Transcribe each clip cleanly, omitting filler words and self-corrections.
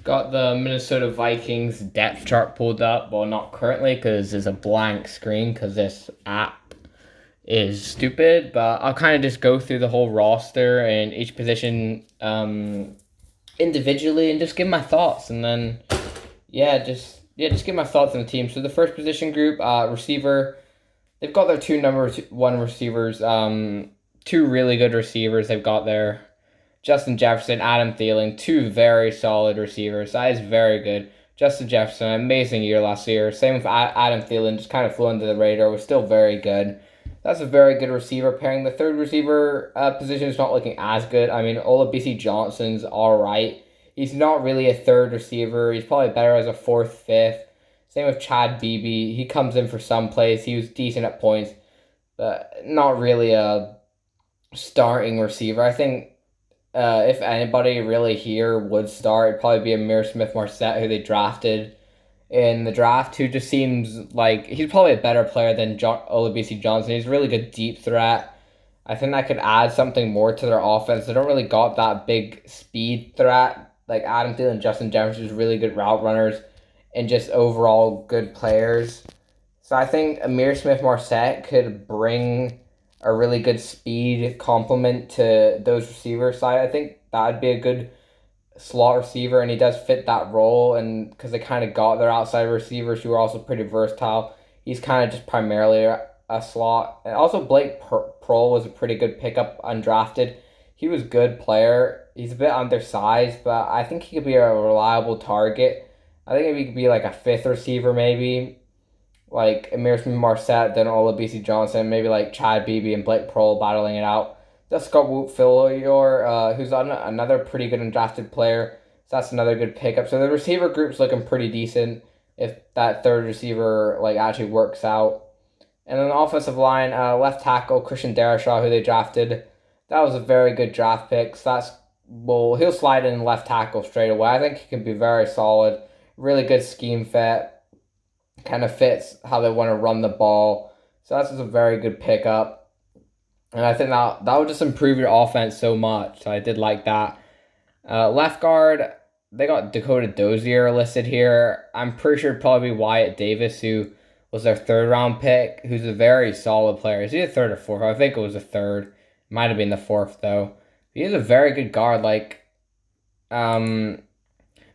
Got the Minnesota Vikings depth chart pulled up. Well, not currently because there's a blank screen because this app is stupid. But I'll kind of just go through the whole roster and each position individually and just give my thoughts. And then, just give my thoughts on the team. So the first position group, receiver, they've got their two number one receivers. Two really good receivers they've got there. Justin Jefferson, Adam Thielen, two very solid receivers. That is very good. Justin Jefferson, amazing year last year. Same with Adam Thielen, just kind of flew under the radar, was still very good. That's a very good receiver pairing. The third receiver position is not looking as good. I mean, Olabisi Johnson's all right. He's not really a third receiver. He's probably better as a fourth, fifth. Same with Chad Beebe. He comes in for some plays. He was decent at points, but not really a starting receiver. I think if anybody really here would start, it'd probably be Amir Smith-Marset, who they drafted in the draft, who just seems like he's probably a better player than Olabisi Johnson. He's a really good deep threat. I think that could add something more to their offense. They don't really got that big speed threat. Like Adam Thielen and Justin Jefferson is really good route runners and just overall good players. So I think Amir Smith-Marset could bring a really good speed complement to those receivers side. I think that'd be a good slot receiver, and he does fit that role. And because they kind of got their outside receivers who are also pretty versatile, he's kind of just primarily a slot. And also Blake Prohl was a pretty good pickup, undrafted. He was a good player. He's a bit undersized, but I think he could be a reliable target. I think if he could be like a fifth receiver maybe, like Amir Smith-Marset, then Olabisi Johnson, maybe like Chad Beebe and Blake Prohl battling it out. That's Scott Fillior, who's another pretty good undrafted player. So that's another good pickup. So the receiver group's looking pretty decent if that third receiver like actually works out. And then the offensive line, left tackle Christian Darrisaw, who they drafted. That was a very good draft pick. So he'll slide in left tackle straight away. I think he can be very solid. Really good scheme fit. Kind of fits how they want to run the ball. So that's just a very good pickup. And I think that would just improve your offense so much. So I did like that. Left guard, they got Dakota Dozier listed here. I'm pretty sure it'd probably be Wyatt Davis, who was their third round pick, who's a very solid player. Is he a third or fourth? I think it was a third. Might have been the fourth, though. He's a very good guard.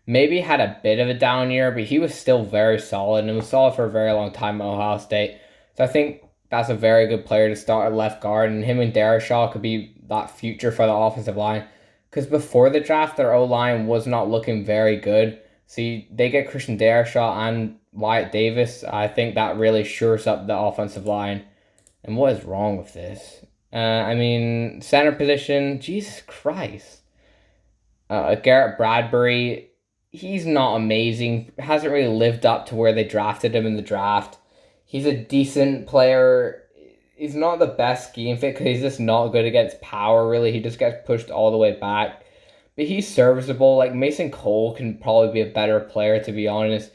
Maybe had a bit of a down year, but he was still very solid and was solid for a very long time at Ohio State. So I think that's a very good player to start at left guard, and him and Darrisaw could be that future for the offensive line. Because before the draft, their O-line was not looking very good. See, they get Christian Darrisaw and Wyatt Davis. I think that really shores up the offensive line. And what is wrong with this? Center position, Jesus Christ. Garrett Bradbury, he's not amazing. Hasn't really lived up to where they drafted him in the draft. He's a decent player. He's not the best scheme fit because he's just not good against power, really. He just gets pushed all the way back. But he's serviceable. Like, Mason Cole can probably be a better player, to be honest.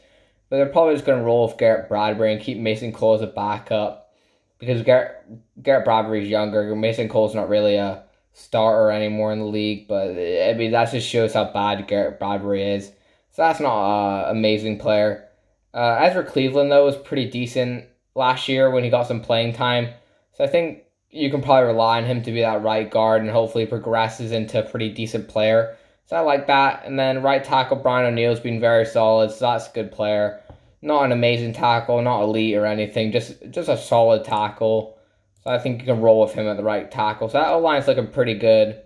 But they're probably just going to roll with Garrett Bradbury and keep Mason Cole as a backup. Because Garrett Bradbury's younger. Mason Cole's not really a starter anymore in the league. But, I mean, that just shows how bad Garrett Bradbury is. So that's not an amazing player. Ezra Cleveland, though, was pretty decent last year when he got some playing time. So I think you can probably rely on him to be that right guard and hopefully progresses into a pretty decent player. So I like that. And then right tackle Brian O'Neill's been very solid, so that's a good player. Not an amazing tackle, not elite or anything, just a solid tackle. So I think you can roll with him at the right tackle. So that O-line's looking pretty good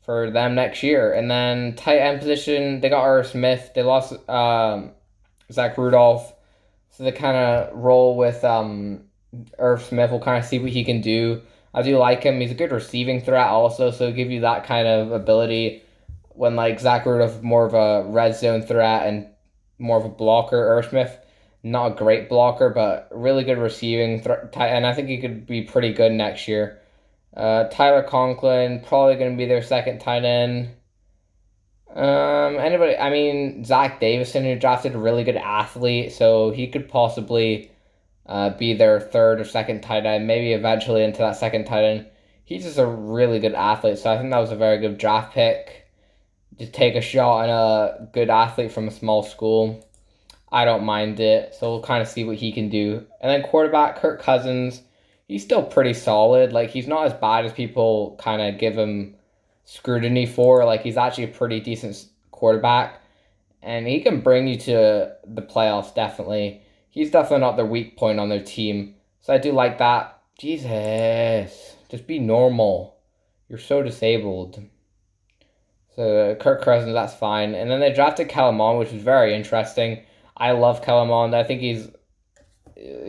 for them next year. And then tight end position, they got Irv Smith. They lost Zach Rudolph. So they kind of roll with Irv Smith. We'll kind of see what he can do. I do like him. He's a good receiving threat also, so give you that kind of ability when like Zach Rudolph is more of a red zone threat and more of a blocker. Irv Smith, not a great blocker, but really good receiving tight end. I think he could be pretty good next year. Tyler Conklin, probably going to be their second tight end. Zach Davison, who drafted a really good athlete, so he could possibly be their third or second tight end, maybe eventually into that second tight end. He's just a really good athlete, so I think that was a very good draft pick. just take a shot on a good athlete from a small school. I don't mind it. So we'll kind of see what he can do. And then quarterback, Kirk Cousins, he's still pretty solid. Like, he's not as bad as people kind of give him scrutiny for. Like, he's actually a pretty decent quarterback. And he can bring you to the playoffs, definitely. He's definitely not their weak point on their team. So I do like that. Jesus. Just be normal. You're so disabled. So Kirk Cousins, that's fine. And then they drafted Kellen Mond, which was very interesting. I love Kellen Mond. I think he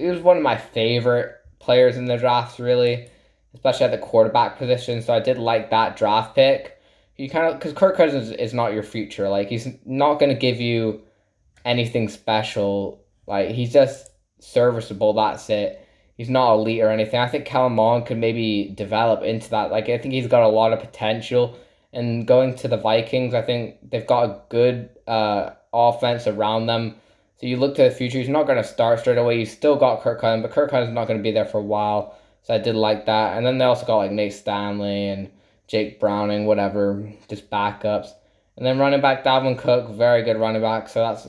was one of my favorite players in the draft, really, especially at the quarterback position. So I did like that draft pick. You kind of, because Kirk Cousins is not your future. Like, he's not going to give you anything special. Like, he's just serviceable. That's it. He's not elite or anything. I think Kellen Mond could maybe develop into that. Like, I think he's got a lot of potential. And going to the Vikings, I think they've got a good offense around them. So you look to the future. He's not going to start straight away. You still got Kirk Cousins, but Kirk Cousins is not going to be there for a while. So I did like that. And then they also got like Nate Stanley and Jake Browning, whatever, just backups. And then running back Dalvin Cook, very good running back. So that's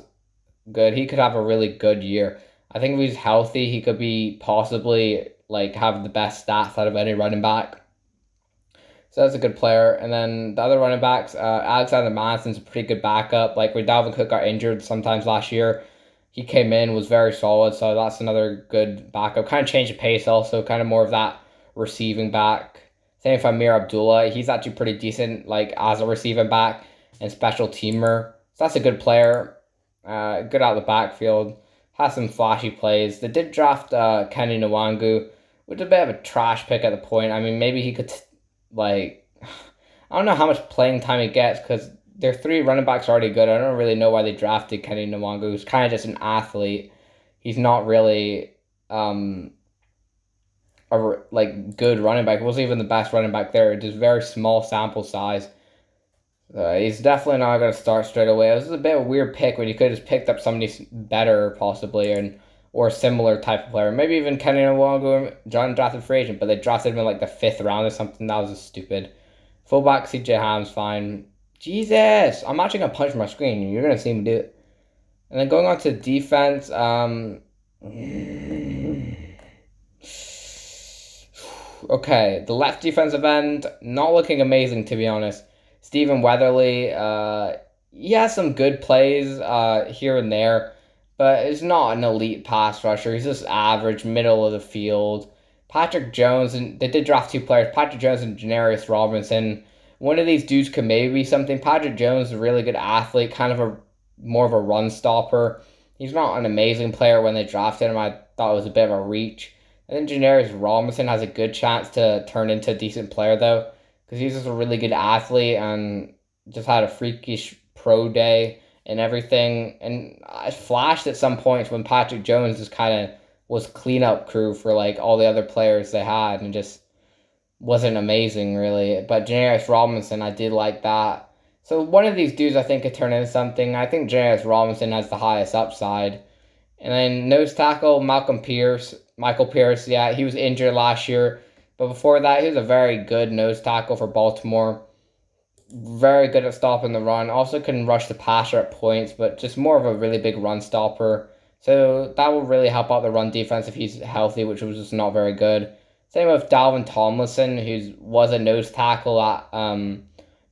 good. He could have a really good year. I think if he's healthy, he could be possibly like have the best stats out of any running back. So that's a good player. And then the other running backs, Alexander Madison's a pretty good backup. Like when Dalvin Cook got injured sometimes last year, he came in, was very solid. So that's another good backup. Kind of changed the pace also, kind of more of that receiving back. Same with Amir Abdullah. He's actually pretty decent, like as a receiving back and special teamer. So that's a good player. Good out of the backfield. Has some flashy plays. They did draft Kenny Nwangu, which is a bit of a trash pick at the point. I mean, maybe he could, like, I don't know how much playing time he gets because their three running backs are already good. I don't really know why they drafted Kenny Nwangu. He's kind of just an athlete. He's not really like good running back. He wasn't even the best running back there. Just very small sample size. He's definitely not going to start straight away. This is a bit of a weird pick when you could have just picked up somebody better possibly or a similar type of player. Maybe even Kenny Nwangu, John drafted free agent, but they drafted him in like the 5th round or something. That was just stupid. Fullback CJ Ham's fine. Jesus, I'm actually going to punch my screen. You're going to see me do it. And then going on to defense, okay, the left defensive end, not looking amazing to be honest. Stephen Weatherly, he has some good plays here and there, but he's not an elite pass rusher. He's just average, middle of the field. Patrick Jones, and they did draft 2 players, Patrick Jones and Janarius Robinson. One of these dudes could maybe be something. Patrick Jones is a really good athlete, kind of a more of a run stopper. He's not an amazing player. When they drafted him, I thought it was a bit of a reach. I think Janarius Robinson has a good chance to turn into a decent player, though, because he's just a really good athlete and just had a freakish pro day and everything. And I flashed at some points when Patrick Jones just kind of was cleanup crew for like all the other players they had and just wasn't amazing, really. But Janarius Robinson, I did like that. So one of these dudes I think could turn into something. I think Janarius Robinson has the highest upside. And then nose tackle, Michael Pierce, yeah, he was injured last year. But before that, he was a very good nose tackle for Baltimore. Very good at stopping the run. Also can rush the passer at points, but just more of a really big run stopper. So that will really help out the run defense if he's healthy, which was just not very good. Same with Dalvin Tomlinson, who was a nose tackle at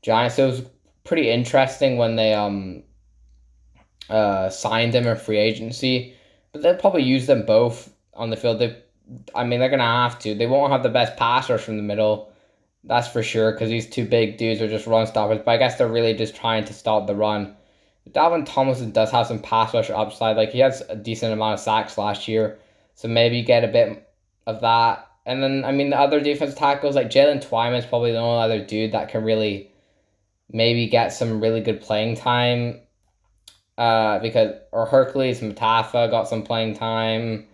Giants. So it was pretty interesting when they signed him in free agency. But they'll probably use them both on the field. They're going to have to. They won't have the best passers from the middle. That's for sure, because these 2 big dudes are just run stoppers. But I guess they're really just trying to stop the run. Dalvin Tomlinson does have some pass rush upside. Like, he has a decent amount of sacks last year. So maybe get a bit of that. And then, the other defense tackles, like Jalen Twyman is probably the only other dude that can really maybe get some really good playing time. Or Hercules Matafa got some playing time.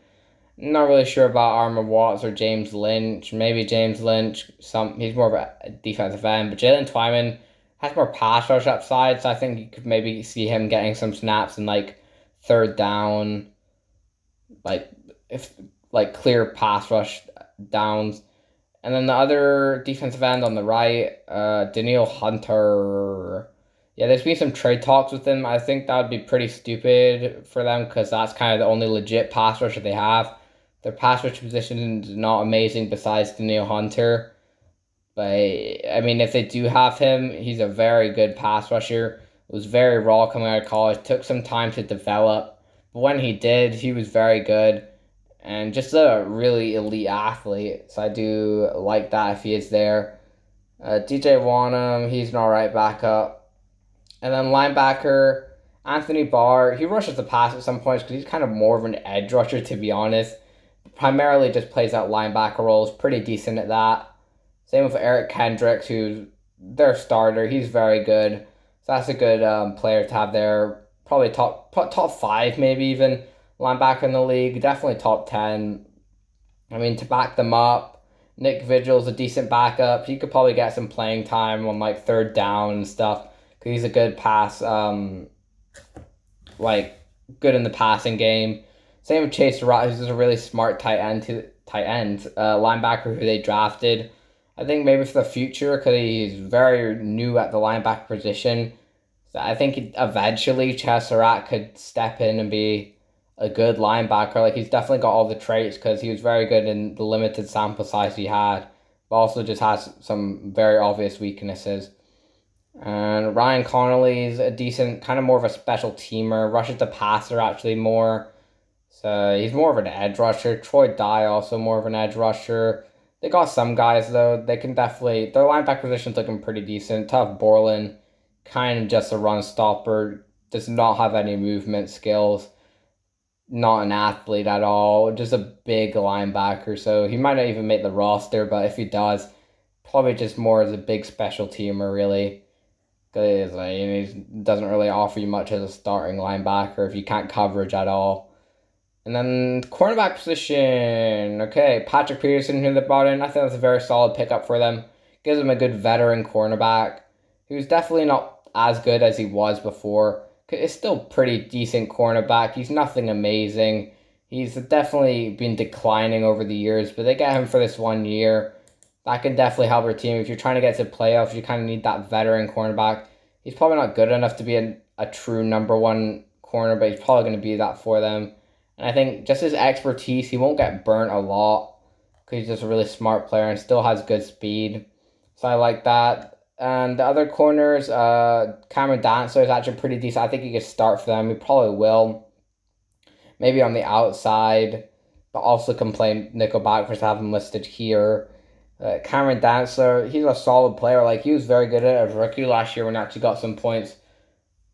Not really sure about Armor Watts or James Lynch. Maybe James Lynch, he's more of a defensive end, but Jalen Twyman has more pass rush upside, so I think you could maybe see him getting some snaps in like 3rd down, clear pass rush downs. And then the other defensive end on the right, Daniil Hunter. Yeah, there's been some trade talks with him. I think that would be pretty stupid for them because that's kind of the only legit pass rusher they have. Their pass rush position is not amazing besides Daniil Hunter. But I mean, if they do have him, he's a very good pass rusher. Was very raw coming out of college. Took some time to develop, but when he did, he was very good and just a really elite athlete. So I do like that if he is there. DJ Wanham, he's an alright backup. And then linebacker Anthony Barr, he rushes the pass at some points because he's kind of more of an edge rusher, to be honest. Primarily just plays out linebacker roles, pretty decent at that. Same with Eric Kendricks, who's their starter. He's very good. So that's a good player to have there. Probably top five, maybe even linebacker in the league. Definitely top 10. I mean, to back them up, Nick Vigil's a decent backup. He could probably get some playing time on like third down and stuff. Cause he's a good pass, like good in the passing game. Same with Chase Surratt, who's just a really smart tight end linebacker who they drafted. I think maybe for the future, because he's very new at the linebacker position. So I think eventually Chase Surratt could step in and be a good linebacker. Like he's definitely got all the traits because he was very good in the limited sample size he had, but also just has some very obvious weaknesses. And Ryan Connolly's a decent, kind of more of a special teamer, rushes the passer actually more. So he's more of an edge rusher. Troy Dye also more of an edge rusher. They got some guys though. They can definitely their linebacker position's looking pretty decent. Tough Borland, kind of just a run stopper. Does not have any movement skills. Not an athlete at all. Just a big linebacker. So he might not even make the roster, but if he does, probably just more as a big special teamer really. Because like, he doesn't really offer you much as a starting linebacker if you can't coverage at all. And then cornerback position. Okay, Patrick Peterson, who they brought in. I think that's a very solid pickup for them. Gives them a good veteran cornerback. He was definitely not as good as he was before. It's still pretty decent cornerback. He's nothing amazing. He's definitely been declining over the years, but they get him for this 1 year. That can definitely help your team. If you're trying to get to playoffs, you kind of need that veteran cornerback. He's probably not good enough to be a true number one corner, but he's probably going to be that for them. And I think just his expertise, he won't get burnt a lot because he's just a really smart player and still has good speed. So I like that. And the other corners, Cameron Dancer is actually pretty decent. I think he could start for them. He probably will. Maybe on the outside, but also can play nickel back for have him listed here. Cameron Dancer, he's a solid player. Like he was very good at it as a rookie last year when he actually got some points.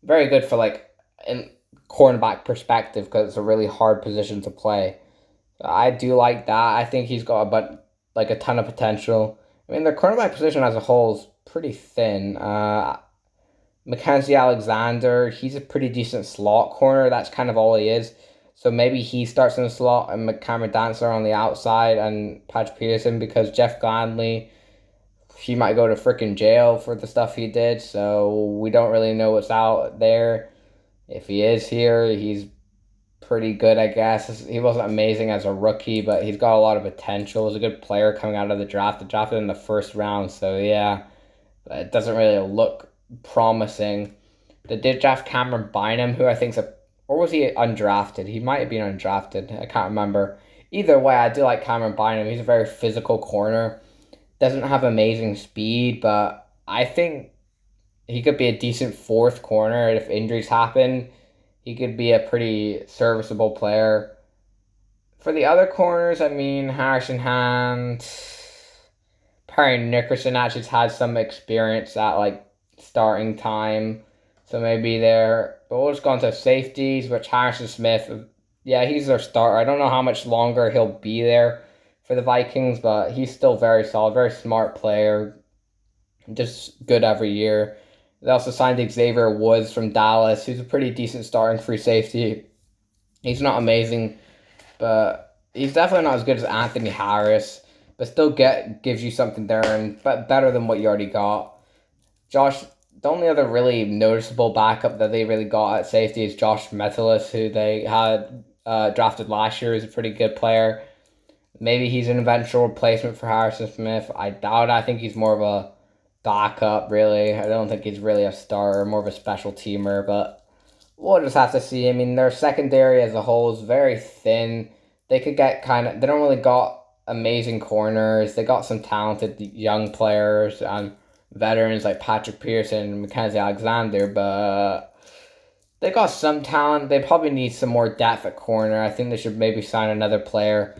Very good for like in cornerback perspective because it's a really hard position to play. I do like that. I think he's got a ton of potential. I mean, the cornerback position as a whole is pretty thin. Mckenzie Alexander, he's a pretty decent slot corner. That's kind of all he is. So maybe he starts in the slot and Cameron Dancer on the outside and Patrick Peterson because Jeff Gladney, he might go to freaking jail for the stuff he did. So we don't really know what's out there. If he is here, he's pretty good, I guess. He wasn't amazing as a rookie, but he's got a lot of potential. He's a good player coming out of the draft. They drafted in the first round, so yeah. But it doesn't really look promising. They did draft Cameron Bynum, who I think's or was he undrafted? He might have been undrafted. I can't remember. Either way, I do like Cameron Bynum. He's a very physical corner. Doesn't have amazing speed, but I think he could be a decent fourth corner if injuries happen. He could be a pretty serviceable player. For the other corners, I mean, Harrison Hand, Perry Nickerson actually has some experience at like starting time. So maybe there. But we'll just go into safeties, which Harrison Smith, yeah, he's their starter. I don't know how much longer he'll be there for the Vikings, but he's still very solid, very smart player. Just good every year. They also signed Xavier Woods from Dallas, who's a pretty decent starting free safety. He's not amazing, but he's definitely not as good as Anthony Harris, but still gives you something there and but better than what you already got. The only other really noticeable backup that they really got at safety is Josh Metellus, who they had drafted last year. He's a pretty good player. Maybe he's an eventual replacement for Harrison Smith. I doubt it. I think he's more of a backup, really. I don't think he's really a starter, more of a special teamer, but we'll just have to see. I mean, their secondary as a whole is very thin. They could get they don't really got amazing corners. They got some talented young players and veterans like Patrick Peterson and Mckenzie Alexander, but they got some talent. They probably need some more depth at corner. I think they should maybe sign another player.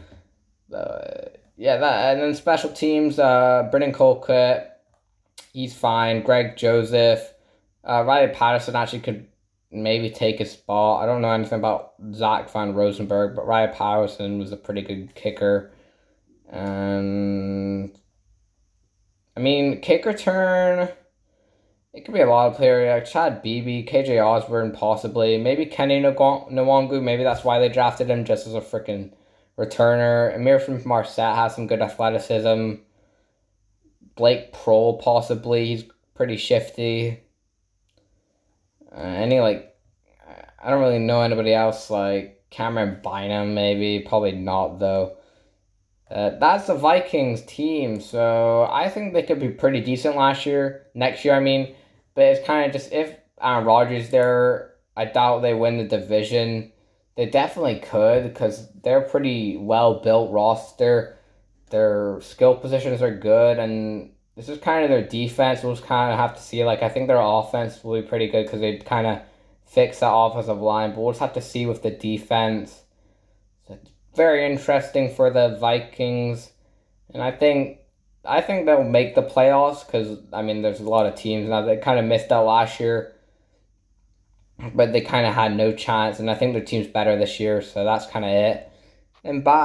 Yeah, that and then special teams. Brennan Colquitt, he's fine. Greg Joseph, Riley Patterson actually could maybe take his spot. I don't know anything about Zach Van Rosenberg, but Riley Patterson was a pretty good kicker. And I mean, kick return. It could be a lot of players like Chad Beebe, KJ Osborne, possibly. Maybe Kenny Nwangu. Maybe that's why they drafted him, just as a freaking returner. Amir from Marset has some good athleticism. Blake Prohl, possibly. He's pretty shifty. I don't really know anybody else, like Cameron Bynum, maybe. Probably not, though. That's the Vikings team, so I think they could be pretty decent next year, I mean. But it's kind of just if Aaron Rodgers there, I doubt they win the division. They definitely could because they're pretty well built roster. Their skill positions are good, and this is kind of their defense. We'll just kind of have to see. Like I think their offense will be pretty good because they kind of fix that offensive line. But we'll just have to see with the defense. So it's very interesting for the Vikings, and I think they'll make the playoffs because I mean there's a lot of teams now that kind of missed out last year, but they kind of had no chance, and I think their team's better this year, so that's kind of it. And bye.